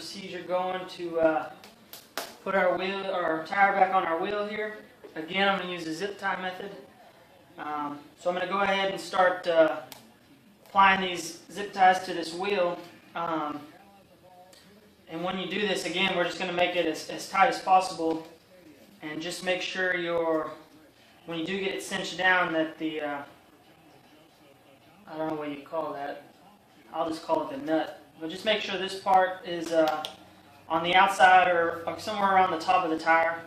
procedure going to put our tire back on our wheel here. Again, I'm going to use the zip tie method. So I'm going to go ahead and start applying these zip ties to this wheel. And when you do this, again, we're just going to make it as tight as possible. And just make sure when you do get it cinched down, that the, I don't know what you call that. I'll just call it the nut. But just make sure this part is on the outside or somewhere around the top of the tire.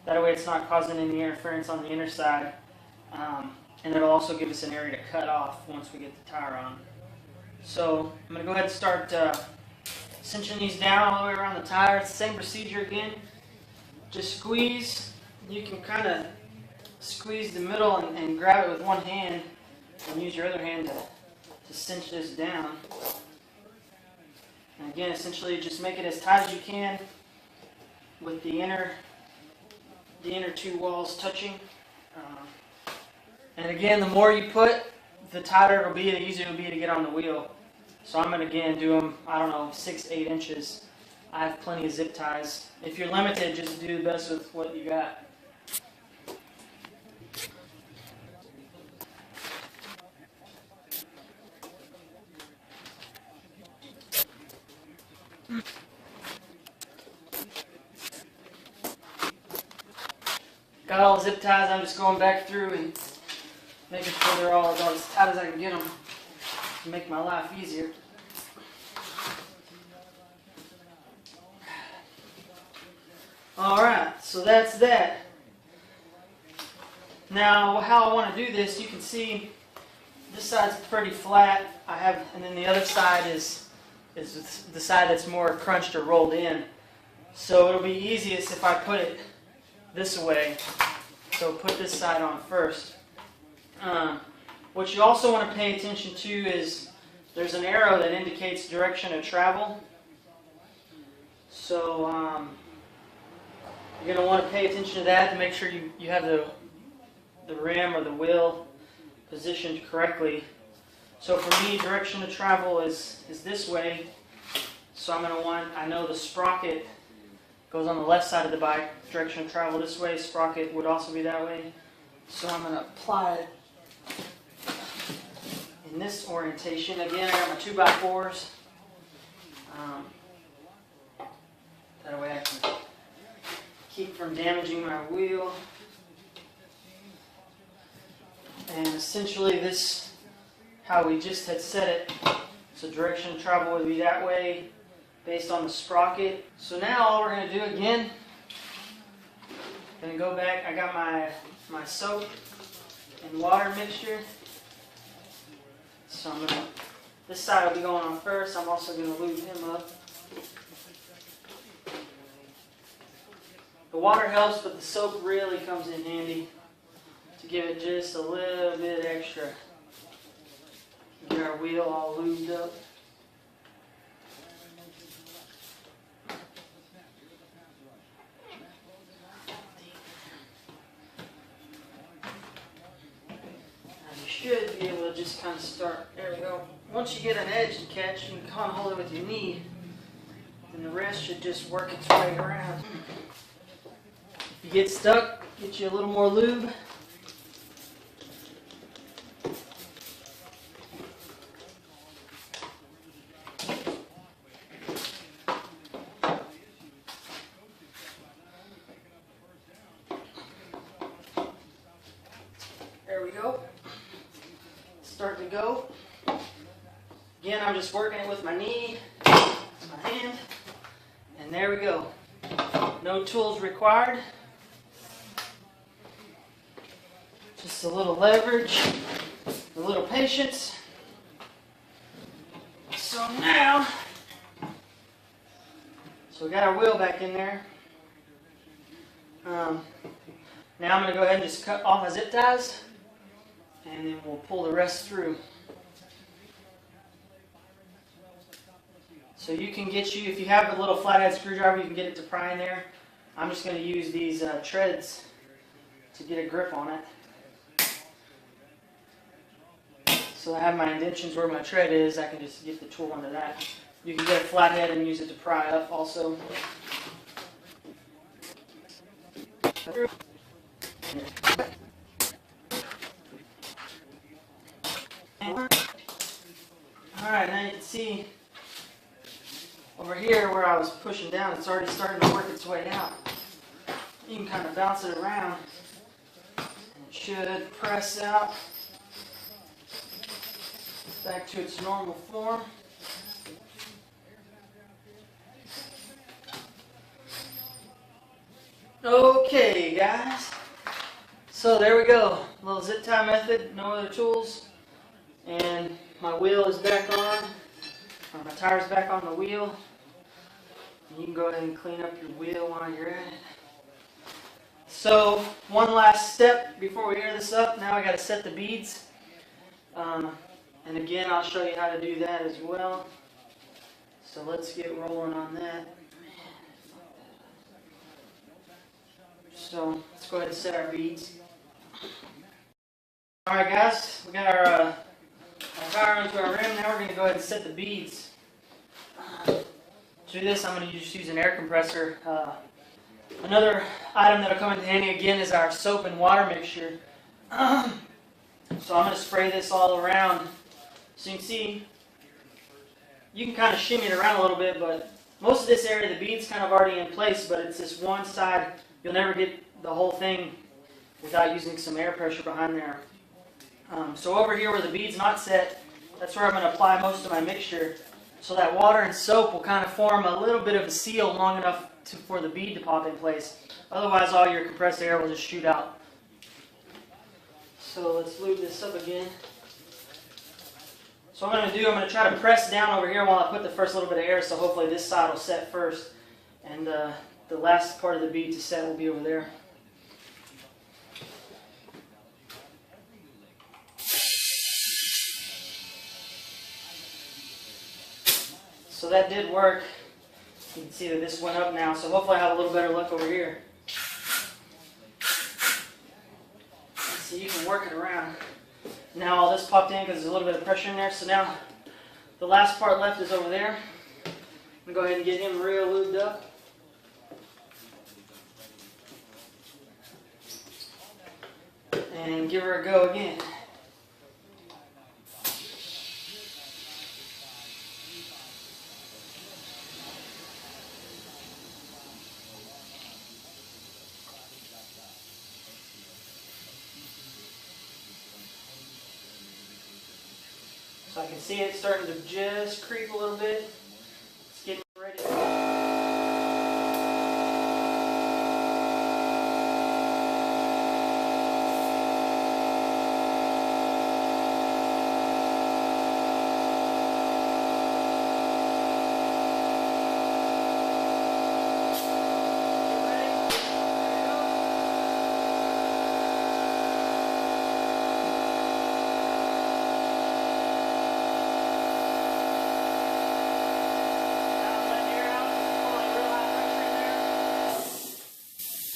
That way it's not causing any interference on the inner side. And it'll also give us an area to cut off once we get the tire on. So I'm going to go ahead and start cinching these down all the way around the tire. It's the same procedure again. Just squeeze. You can kind of squeeze the middle and grab it with one hand and use your other hand to cinch this down. And again, essentially just make it as tight as you can with the inner two walls touching. And again, the more you put, the tighter it'll be, the easier it'll be to get on the wheel. So I'm going to again do them, I don't know, 6-8 inches. I have plenty of zip ties. If you're limited, just do the best with what you got. Got all the zip ties. I'm just going back through and making sure they're all as tight as I can get them to make my life easier. Alright, so that's that. Now, how I want to do this, you can see this side's pretty flat. And then the other side is the side that's more crunched or rolled in. So it'll be easiest if I put it this way. So put this side on first. What you also want to pay attention to is there's an arrow that indicates direction of travel. So you're going to want to pay attention to that to make sure you have the rim or the wheel positioned correctly. So for me, direction of travel is this way. So I'm going to I know the sprocket goes on the left side of the bike. Direction of travel this way, sprocket would also be that way. So I'm going to apply it in this orientation. Again, I got my 2x4s. That way I can keep from damaging my wheel. And essentially this, how we just had set it. So direction of travel would be that way based on the sprocket. So now all we're going to do again, I'm going to go back. I got my soap and water mixture. So this side will be going on first. I'm also going to lube him up. The water helps, but the soap really comes in handy to give it just a little bit extra. Get our wheel all lubed up. Should be able to just kind of start. There we go. Once you get an edge to catch, you can kind of hold it with your knee, and the rest should just work its way around. If you get stuck, get you a little more lube. There we go. Start to go. Again, I'm just working it with my knee, my hand, and there we go. No tools required. Just a little leverage, a little patience. So now, we got our wheel back in there. Now I'm going to go ahead and just cut all my zip ties, and then we'll pull the rest through. So you can if you have a little flathead screwdriver, you can get it to pry in there. I'm just going to use these treads to get a grip on it. So I have my indentions where my tread is. I can just get the tool under that You can get a flathead and use it to pry up also. Alright, now you can see over here where I was pushing down, it's already starting to work its way out. You can kind of bounce it around. And it should press out back to its normal form. Okay, guys. So there we go. A little zip tie method, no other tools. And my wheel is back on, or my tire's back on the wheel. You can go ahead and clean up your wheel while you're at it. So one last step before we air this up. Now I got to set the beads. And again, I'll show you how to do that as well. So let's get rolling on that. So let's go ahead and set our beads. Alright guys, we got our tire onto our rim. Now we're going to go ahead and set the beads. To do this, I'm going to just use an air compressor. Another item that will come in handy again is our soap and water mixture. So I'm going to spray this all around. So you can see, you can kind of shimmy it around a little bit, but most of this area, the bead's kind of already in place, but it's this one side. You'll never get the whole thing without using some air pressure behind there. So over here where the bead's not set, that's where I'm going to apply most of my mixture. So that water and soap will kind of form a little bit of a seal long enough for the bead to pop in place. Otherwise all your compressed air will just shoot out. So let's lube this up again. So what I'm going to do, I'm going to try to press down over here while I put the first little bit of air, so hopefully this side will set first. And the last part of the bead to set will be over there. So that did work. You can see that this went up now, so hopefully I have a little better luck over here. So you can work it around. Now all this popped in because there's a little bit of pressure in there, so now the last part left is over there. I'm going to go ahead and get him real lubed up. And give her a go again. So I can see it starting to just creep a little bit. It's getting ready.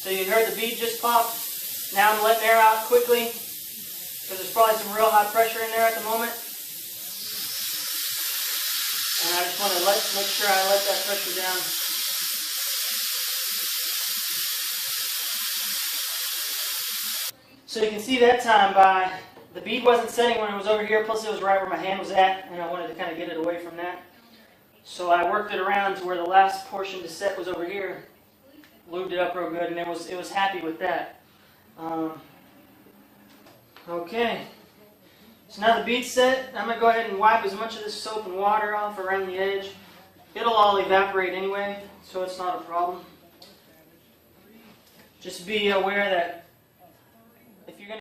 So you heard the bead just popped. Now I'm letting air out quickly because there's probably some real high pressure in there at the moment. And I just want to make sure I let that pressure down. So you can see that time the bead wasn't setting when it was over here, plus it was right where my hand was at, and I wanted to kind of get it away from that. So I worked it around to where the last portion to set was over here. Lubed it up real good, and it was happy with that. Okay, so now the bead's set. I'm going to go ahead and wipe as much of this soap and water off around the edge. It'll all evaporate anyway, so it's not a problem. Just be aware that if you're going to